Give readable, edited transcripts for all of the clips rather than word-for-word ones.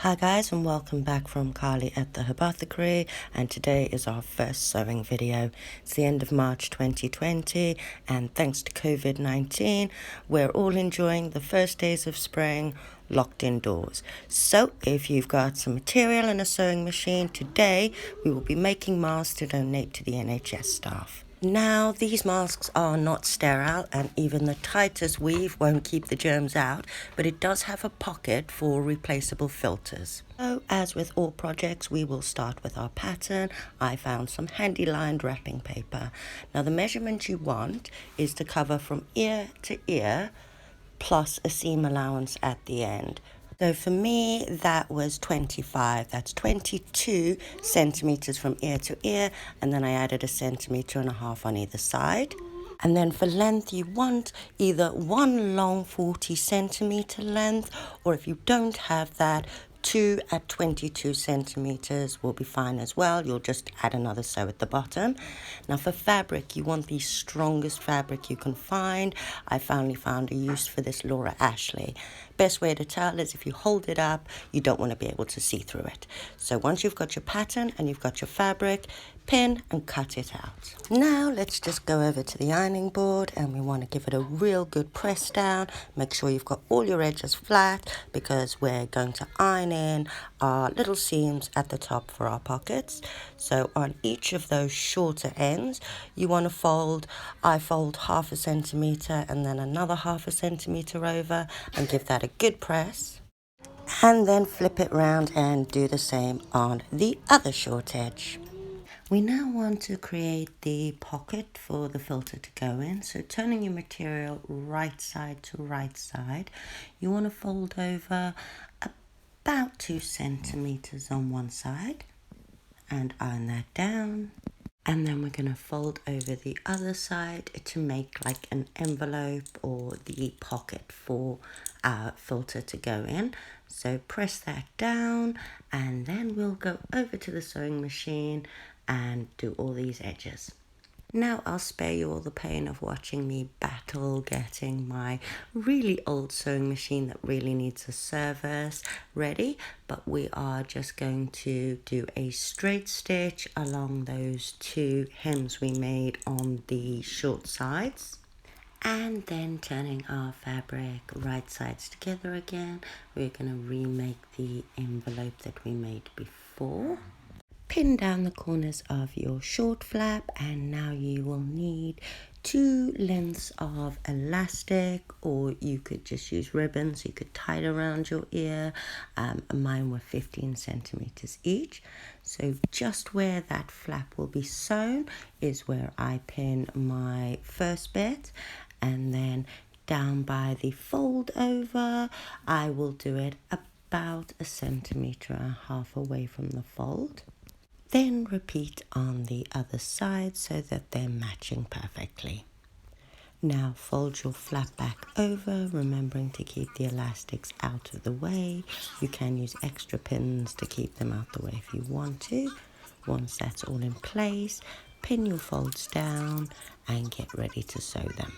Hi guys, and welcome back from Carly at the Herbathicary, and today is our first sewing video. It's the end of March 2020, and thanks to COVID-19 we're all enjoying the first days of spring locked indoors. So if you've got some material and a sewing machine, today we will be making masks to donate to the NHS staff. Now, these masks are not sterile, and even the tightest weave won't keep the germs out, but it does have a pocket for replaceable filters. So, as with all projects, we will start with our pattern. I found some handy lined wrapping paper. Now, the measurement you want is to cover from ear to ear, plus a seam allowance at the end. So for me, that was 25. That's 22 centimeters from ear to ear, and then I added 1.5 centimeters on either side. And then for length, you want either one long 40 centimeter length, or if you don't have that, 2 at 22 centimeters will be fine as well. You'll just add another sew at the bottom. Now for fabric, you want the strongest fabric you can find. I finally found a use for this Laura Ashley. Best way to tell is if you hold it up, you don't want to be able to see through it. So once you've got your pattern and you've got your fabric, pin and cut it out. Now let's just go over to the ironing board, and we want to give it a real good press down. Make sure you've got all your edges flat, because we're going to iron in our little seams at the top for our pockets. So on each of those shorter ends, you want to fold. I fold 0.5 centimeter and then another 0.5 centimeter over, and give that a good press. And then flip it round and do the same on the other short edge. We now want to create the pocket for the filter to go in. So turning your material right side to right side, you want to fold over about 2 centimeters on one side and iron that down. And then we're going to fold over the other side to make like an envelope or the pocket for our filter to go in. So press that down, and then we'll go over to the sewing machine and do all these edges. Now I'll spare you all the pain of watching me battle getting my really old sewing machine that really needs a service ready, but we are just going to do a straight stitch along those 2 hems we made on the short sides. And then turning our fabric right sides together again, we're going to remake the envelope that we made before. Pin down the corners of your short flap, and now you will need 2 lengths of elastic, or you could just use ribbons. You could tie it around your ear. Mine were 15 centimeters each. So just where that flap will be sewn is where I pin my first bit, and then down by the fold over, I will do it about 1.5 centimeters away from the fold. Then repeat on the other side so that they're matching perfectly. Now fold your flap back over, remembering to keep the elastics out of the way. You can use extra pins to keep them out the way if you want to. Once that's all in place, pin your folds down and get ready to sew them.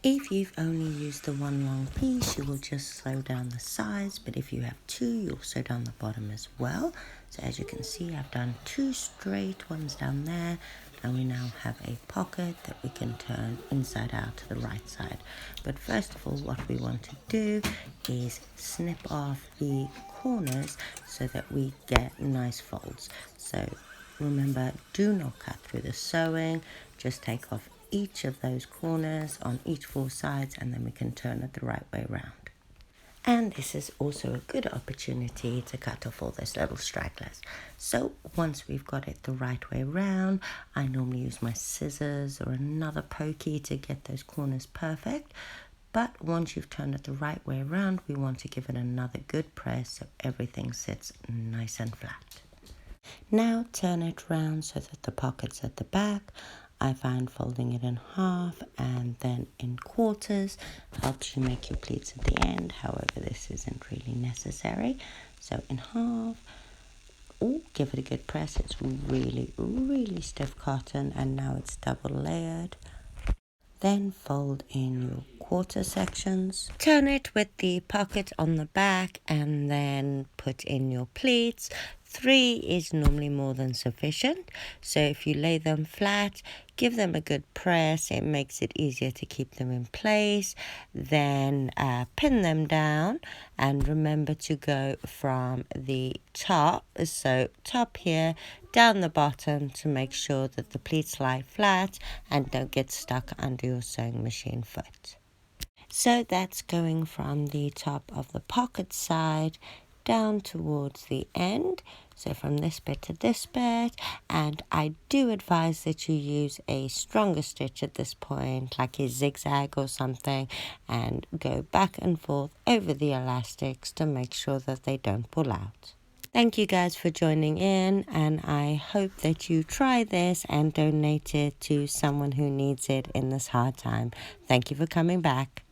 If you've only used the 1 long piece, you will just sew down the sides, but if you have 2, you'll sew down the bottom as well. So as you can see, I've done 2 straight ones down there, and we now have a pocket that we can turn inside out to the right side. But first of all, what we want to do is snip off the corners so that we get nice folds. So remember, do not cut through the sewing, just take off each of those corners on each 4 sides, and then we can turn it the right way around. And this is also a good opportunity to cut off all those little stragglers. So once we've got it the right way around, I normally use my scissors or another pokey to get those corners perfect. But once you've turned it the right way around, we want to give it another good press so everything sits nice and flat. Now turn it round so that the pocket's at the back. I find folding it in half and then in quarters helps you make your pleats at the end. However, this isn't really necessary. So in half, give it a good press. It's really, really stiff cotton, and now it's double layered. Then fold in your quarter sections. Turn it with the pocket on the back and then put in your pleats. 3 is normally more than sufficient, so if you lay them flat, give them a good press. It makes it easier to keep them in place. Then pin them down, and remember to go from the top, so top here, down the bottom to make sure that the pleats lie flat and don't get stuck under your sewing machine foot. So that's going from the top of the pocket side down towards the end, so from this bit to this bit, and I do advise that you use a stronger stitch at this point, like a zigzag or something, and go back and forth over the elastics to make sure that they don't pull out. Thank you guys for joining in, and I hope that you try this and donate it to someone who needs it in this hard time. Thank you for coming back.